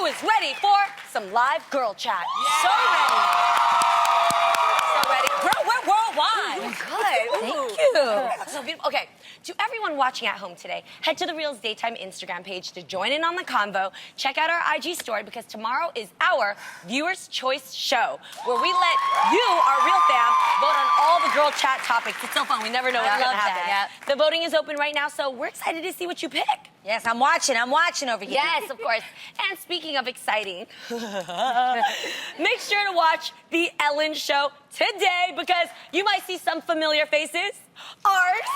is ready for some live girl chat. Yeah. So ready. So ready. Girl, we're worldwide. Ooh, good. Thank you. So beautiful. Okay, to everyone watching at home today, head to the Reel's Daytime Instagram page to join in on the convo. Check out our IG story because tomorrow is our Viewers' Choice show where we let you, our Real fam, vote on all the girl chat topics. It's so fun. We never know what's going to happen. That. The voting is open right now, so we're excited to see what you pick. Yes, I'm watching over here. Yes, of course. And speaking of exciting, make sure to watch The Ellen Show today because you might see some familiar faces. Ours.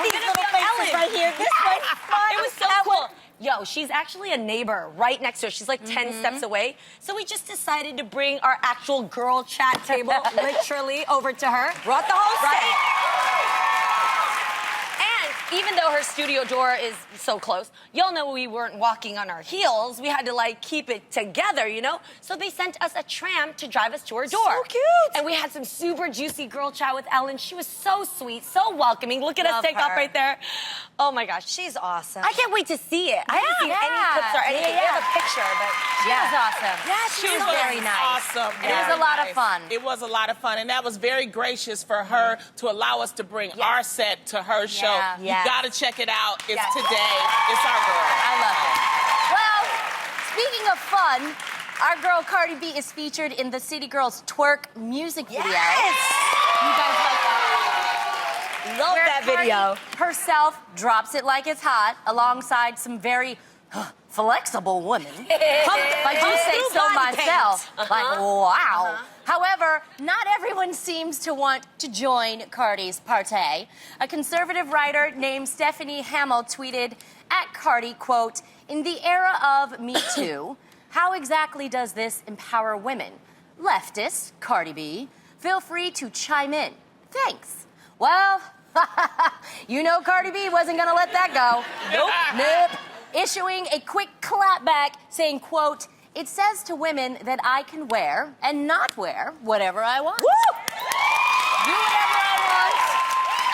These little faces right here. This one's fun. It was so cool. Yo, she's actually a neighbor right next to us. She's like 10 steps away. So we just decided to bring our actual girl chat table literally over to her. Brought the whole set. Even though her studio door is so close, y'all know we weren't walking on our heels. We had to, like, keep it together, you know? So they sent us a tram to drive us to her door. So cute. And we had some super juicy girl chat with Ellen. She was so sweet, so welcoming. Look at us Love take off her. right there. Oh, my gosh. She's awesome. I can't wait to see it. I haven't seen any clips or anything. We have a picture, but She was awesome. Yeah, she was very nice. Awesome. It was a lot of fun. It was a lot of fun, and that was very gracious for her to allow us to bring our set to her show. You gotta check it out. It's today. It's our girl. I love it. Well, speaking of fun, our girl Cardi B is featured in the City Girls Twerk music video. Yes! You guys like that? Love Where that Cardi video. herself drops it like it's hot alongside some very flexible women. If I do say so myself. Like, wow. However, not everyone seems to want to join Cardi's party. A conservative writer named Tiffany Haddish tweeted at Cardi, quote, "In the era of Me Too, how exactly does this empower women? Leftist, Cardi B, feel free to chime in. Thanks." Well, you know Cardi B wasn't gonna let that go. Nope. Issuing a quick clapback saying, quote, "It says to women that I can wear and not wear whatever I want. Woo! Do whatever I want.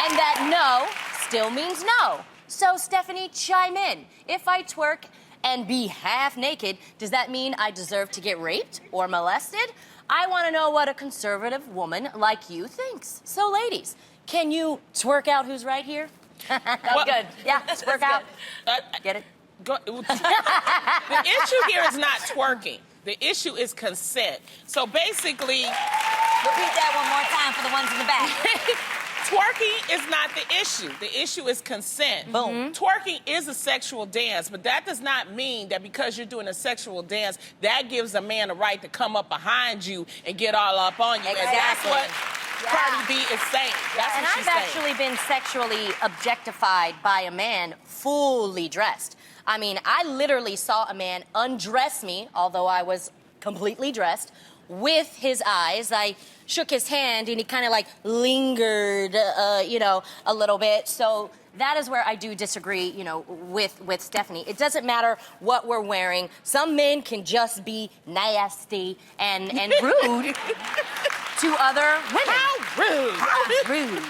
And that no still means no. So, Stephanie, chime in. If I twerk and be half naked, does that mean I deserve to get raped or molested? I want to know what a conservative woman like you thinks. So, ladies, can you twerk out who's right here? That's good. Yeah, twerk out. Get it? The issue here is not twerking. The issue is consent. So basically, Repeat that one more time for the ones in the back. twerking is not the issue. The issue is consent. Boom. Twerking is a sexual dance, but that does not mean that because you're doing a sexual dance, that gives a man a right to come up behind you and get all up on you. Exactly. And that's what Cardi B is saying. That's And what she's I've saying. actually been sexually objectified by a man fully dressed. I mean, I literally saw a man undress me, although I was completely dressed, with his eyes. I shook his hand and he kind of like lingered, you know, a little bit. So that is where I do disagree, you know, with Stephanie. It doesn't matter what we're wearing. Some men can just be nasty and rude to other women. How rude. How rude.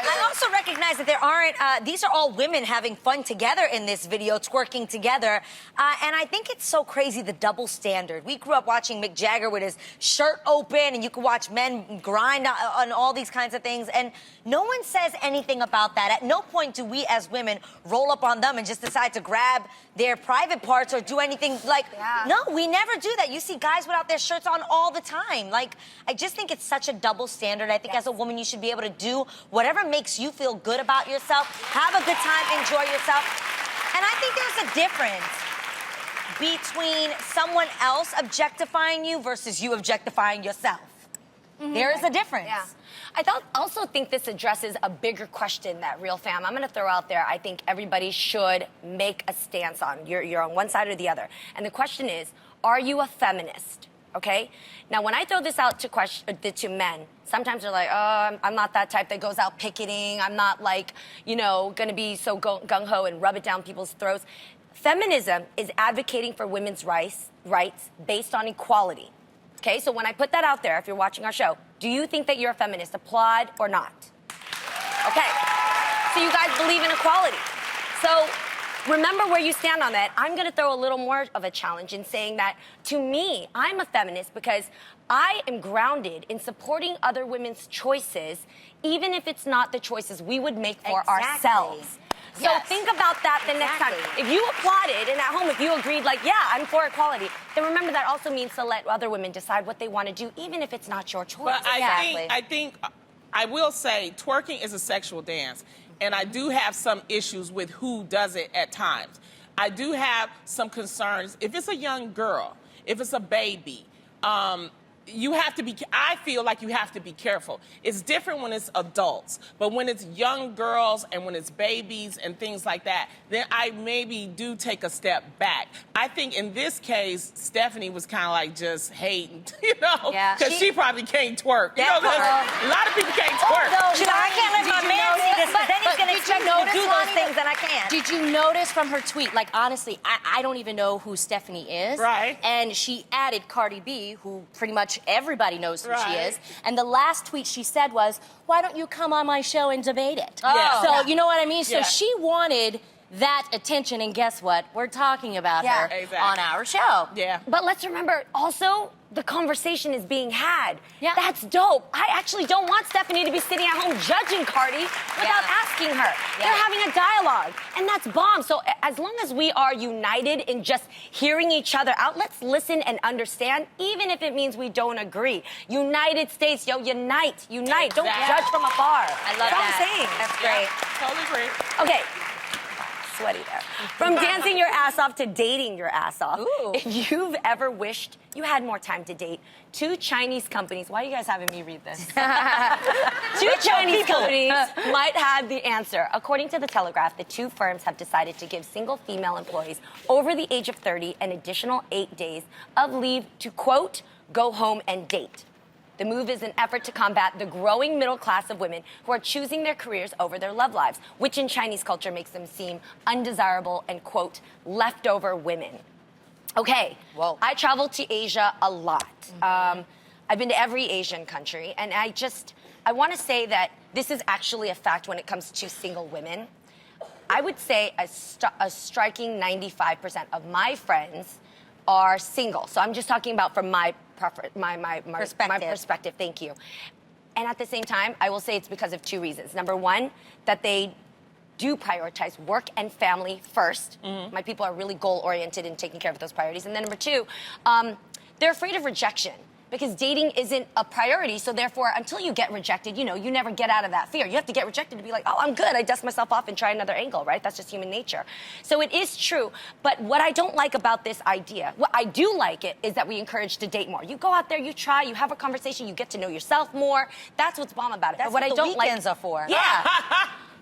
I also recognize that there aren't, these are all women having fun together in this video, twerking together. And I think it's so crazy, the double standard. We grew up watching Mick Jagger with his shirt open, and you could watch men grind on all these kinds of things. And no one says anything about that. At no point do we as women roll up on them and just decide to grab their private parts or do anything like, no, we never do that. You see guys without their shirts on all the time. Like, I just think it's such a double standard. I think as a woman, you should be able to do whatever makes you feel good about yourself, have a good time, enjoy yourself. And I think there's a difference between someone else objectifying you versus you objectifying yourself. There is a difference. Yeah. I also think this addresses a bigger question that Real Fam, I'm going to throw out there, I think everybody should make a stance on. You're on one side or the other. And the question is, are you a feminist? Okay? Now, when I throw this out to men, sometimes they're like, oh, I'm not that type that goes out picketing. I'm not, like, you know, going to be so gung-ho and rub it down people's throats. Feminism is advocating for women's rights based on equality. Okay, so when I put that out there, if you're watching our show, do you think that you're a feminist, applaud or not? Okay, so you guys believe in equality. So remember where you stand on that. I'm going to throw a little more of a challenge in saying that, to me, I'm a feminist because I am grounded in supporting other women's choices, even if it's not the choices we would make for ourselves. So think about that the next time. If you applauded and at home, if you agreed, like, yeah, I'm for equality, then remember that also means to let other women decide what they want to do, even if it's not your choice. But I will say twerking is a sexual dance. And I do have some issues with who does it at times. I do have some concerns. If it's a young girl, if it's a baby, you have to be, I feel like you have to be careful. It's different when it's adults, but when it's young girls and when it's babies and things like that, then I maybe do take a step back. I think in this case, Stephanie was kind of like just hating, you know, because she probably can't twerk. You know, a lot of people can't twerk. She's like, I can't let my man see this, but then he's going to expect me to do those things and I can't. Did you notice from her tweet, like, honestly, I don't even know who Stephanie is. Right. And she added Cardi B, who pretty much everybody knows who she is. And the last tweet she said was, why don't you come on my show and debate it? So, you know what I mean? So she wanted that attention, and guess what? We're talking about her on our show. But let's remember, also, the conversation is being had. That's dope. I actually don't want Stephanie to be sitting at home judging Cardi without asking her. They're having a dialogue, and that's bomb. So as long as we are united in just hearing each other out, let's listen and understand, even if it means we don't agree. United States, yo, unite. Don't judge from afar. I love that. That's great. Totally agree. Okay. Sweaty there. From dancing your ass off to dating your ass off. If you've ever wished you had more time to date, 2 Chinese companies, why are you guys having me read this? 2 Chinese companies might have the answer. According to The Telegraph, the 2 firms have decided to give single female employees over the age of 30 an additional 8 days of leave to, quote, go home and date. The move is an effort to combat the growing middle class of women who are choosing their careers over their love lives, which in Chinese culture makes them seem undesirable and, quote, leftover women. Okay, I travel to Asia a lot. I've been to every Asian country, and I want to say that this is actually a fact when it comes to single women. I would say a striking 95% of my friends are single. So I'm just talking about from my perspective, thank you. And at the same time, I will say it's because of 2 reasons. Number one, that they do prioritize work and family first. My people are really goal-oriented in taking care of those priorities. And then number 2, they're afraid of rejection because dating isn't a priority. So therefore, until you get rejected, you know, you never get out of that fear. You have to get rejected to be like, oh, I'm good. I dust myself off and try another angle, right? That's just human nature. So it is true. But what I don't like about this idea, what I do like it, is that we encourage to date more. You go out there, you try, you have a conversation, you get to know yourself more. That's what's bomb about it. That's what the weekends are for. Yeah.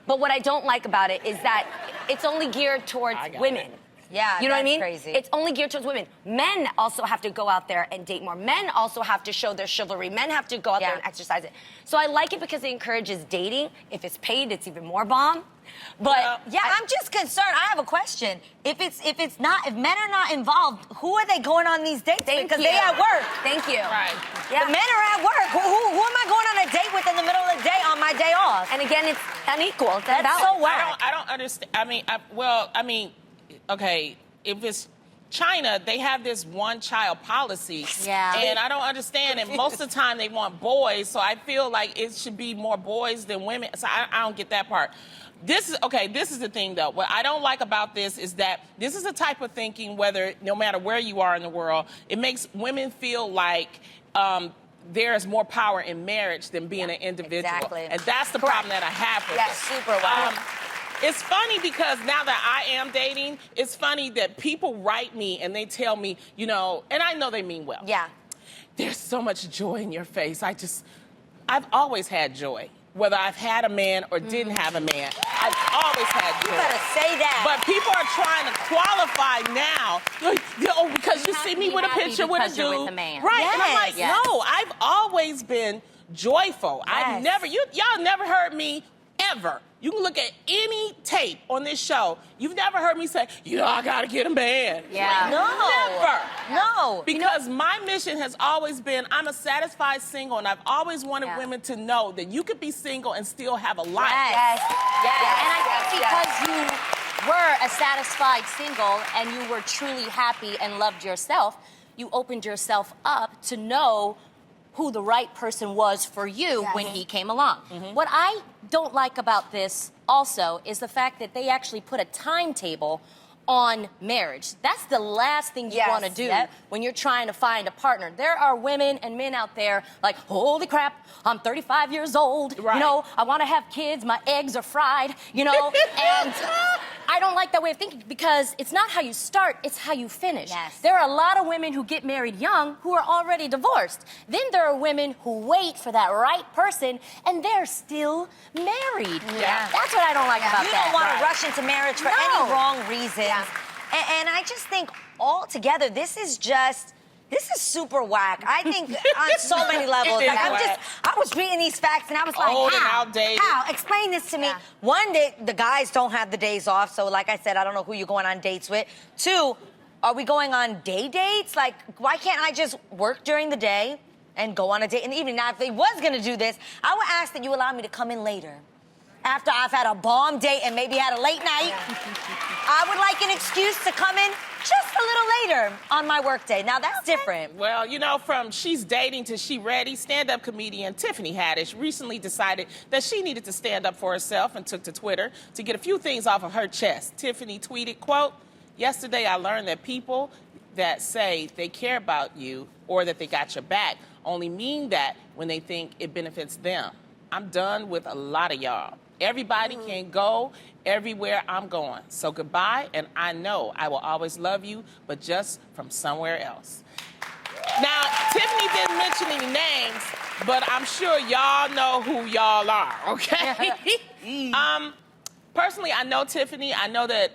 But what I don't like about it is that it's only geared towards women. Yeah, you know what I mean? Crazy. It's only geared towards women. Men also have to go out there and date more. Men also have to show their chivalry. Men have to go out there and exercise it. So I like it because it encourages dating. If it's paid, it's even more bomb. But I'm just concerned. I have a question. If men are not involved, who are they going on these dates with? Because they at work. Thank you. Right. Yeah. The men are at work. Who am I going on a date with in the middle of the day on my day off? And again, it's unequal. That's so whack. I don't understand. Okay, if it's China, they have this one-child policy. And I don't understand. And most of the time, they want boys. So I feel like it should be more boys than women. So I don't get that part. This is the thing, though. What I don't like about this is that this is a type of thinking, no matter where you are in the world, it makes women feel like there is more power in marriage than being an individual. Exactly. And that's the problem that I have with it. Super wild. It's funny because now that I am dating, it's funny that people write me and they tell me, you know, and I know they mean well. Yeah. There's so much joy in your face. I've always had joy. Whether I've had a man or didn't have a man, I've always had joy. You better say that. But people are trying to qualify now, because you see me with a picture with a dude. With a man. Right, and I'm like, no, I've always been joyful. I've never, y'all never heard me ever. You can look at any tape on this show. You've never heard me say, you know, I gotta get a man. Yeah. No. Never. No. Because my mission has always been, I'm a satisfied single, and I've always wanted women to know that you could be single and still have a life. And I think because you were a satisfied single and you were truly happy and loved yourself, you opened yourself up to know who the right person was for you when he came along. What I don't like about this also is the fact that they actually put a timetable on marriage. That's the last thing you want to do when you're trying to find a partner. There are women and men out there like, holy crap, I'm 35 years old. You know, I want to have kids. My eggs are fried, you know, and I don't like that way of thinking because it's not how you start, it's how you finish. There are a lot of women who get married young who are already divorced. Then there are women who wait for that right person and they're still married. That's what I don't like about that. You don't want to rush into marriage for any wrong reasons. And I just think altogether, this is super whack. I think on so many levels. Like, I was reading these facts and I was like, Old and how? outdated. How? Explain this to me. One, the guys don't have the days off. So like I said, I don't know who you're going on dates with. Two, are we going on day dates? Like, why can't I just work during the day and go on a date in the evening? Now, if they was going to do this, I would ask that you allow me to come in later. After I've had a bomb date and maybe had a late night, I would like an excuse to come in just a little later on my work day. Now, that's different. Well, you know, from she's dating to she ready, stand-up comedian Tiffany Haddish recently decided that she needed to stand up for herself and took to Twitter to get a few things off of her chest. Tiffany tweeted, quote, "Yesterday I learned that people that say they care about you or that they got your back only mean that when they think it benefits them. I'm done with a lot of y'all. Everybody can go everywhere I'm going. So goodbye, and I know I will always love you, but just from somewhere else." Now, Tiffany didn't mention any names, but I'm sure y'all know who y'all are, okay? Personally, I know Tiffany. I know that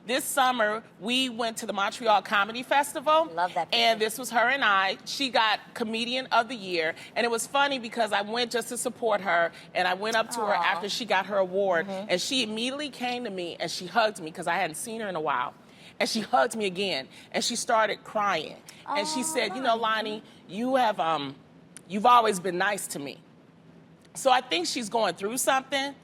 this summer we went to the Montreal Comedy Festival. Love that picture. And this was her and I. She got Comedian of the Year. And it was funny because I went just to support her. And I went up to her after she got her award. And she immediately came to me and she hugged me because I hadn't seen her in a while. And she hugged me again. And she started crying. And she said, you know, Lonnie, you've always been nice to me. So I think she's going through something.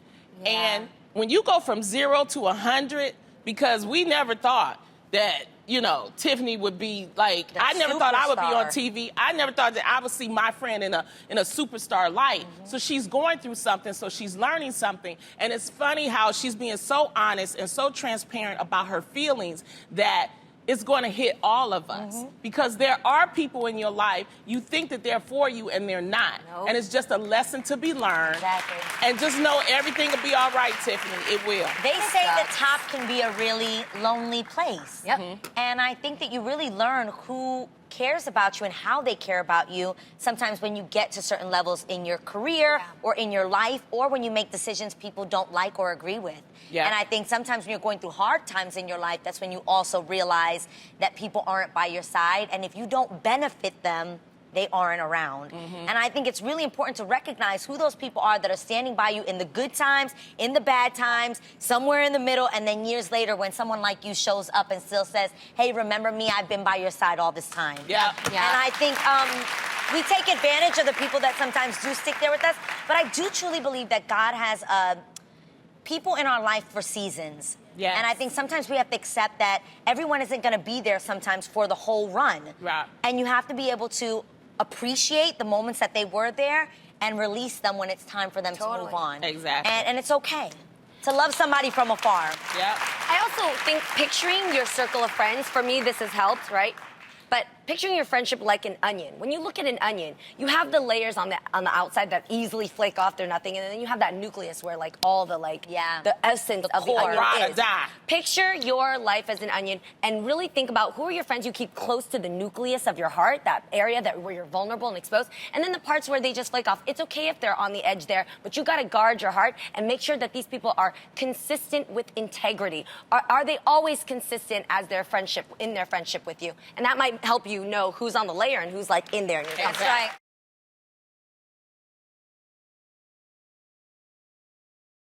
And when you go from 0 to 100, because we never thought that, you know, Tiffany would be like, I never thought I would be on TV. I never thought that I would see my friend in a superstar light. So she's going through something, so she's learning something. And it's funny how she's being so honest and so transparent about her feelings that it's going to hit all of us. Because there are people in your life, you think that they're for you and they're not. And it's just a lesson to be learned. And just know everything will be all right, Tiffany. It will. They say the top can be a really lonely place. And I think that you really learn who cares about you and how they care about you sometimes when you get to certain levels in your career or in your life or when you make decisions people don't like or agree with. And I think sometimes when you're going through hard times in your life, that's when you also realize that people aren't by your side. And if you don't benefit them, they aren't around. And I think it's really important to recognize who those people are that are standing by you in the good times, in the bad times, somewhere in the middle, and then years later when someone like you shows up and still says, hey, remember me, I've been by your side all this time. And I think we take advantage of the people that sometimes do stick there with us, but I do truly believe that God has people in our life for seasons. And I think sometimes we have to accept that everyone isn't going to be there sometimes for the whole run. And you have to be able to appreciate the moments that they were there and release them when it's time for them to move on. And it's okay to love somebody from afar. I also think picturing your circle of friends, for me, this has helped, right? But picturing your friendship like an onion. When you look at an onion, you have the layers on the outside that easily flake off, they're nothing, and then you have that nucleus where like all the the essence of the onion is. Picture your life as an onion and really think about who are your friends you keep close to the nucleus of your heart, that area where you're vulnerable and exposed, and then the parts where they just flake off. It's okay if they're on the edge there, but you gotta guard your heart and make sure that these people are consistent with integrity. Are they always consistent as their friendship with you? And that might help you know who's on the layer and who's like in there. That's right.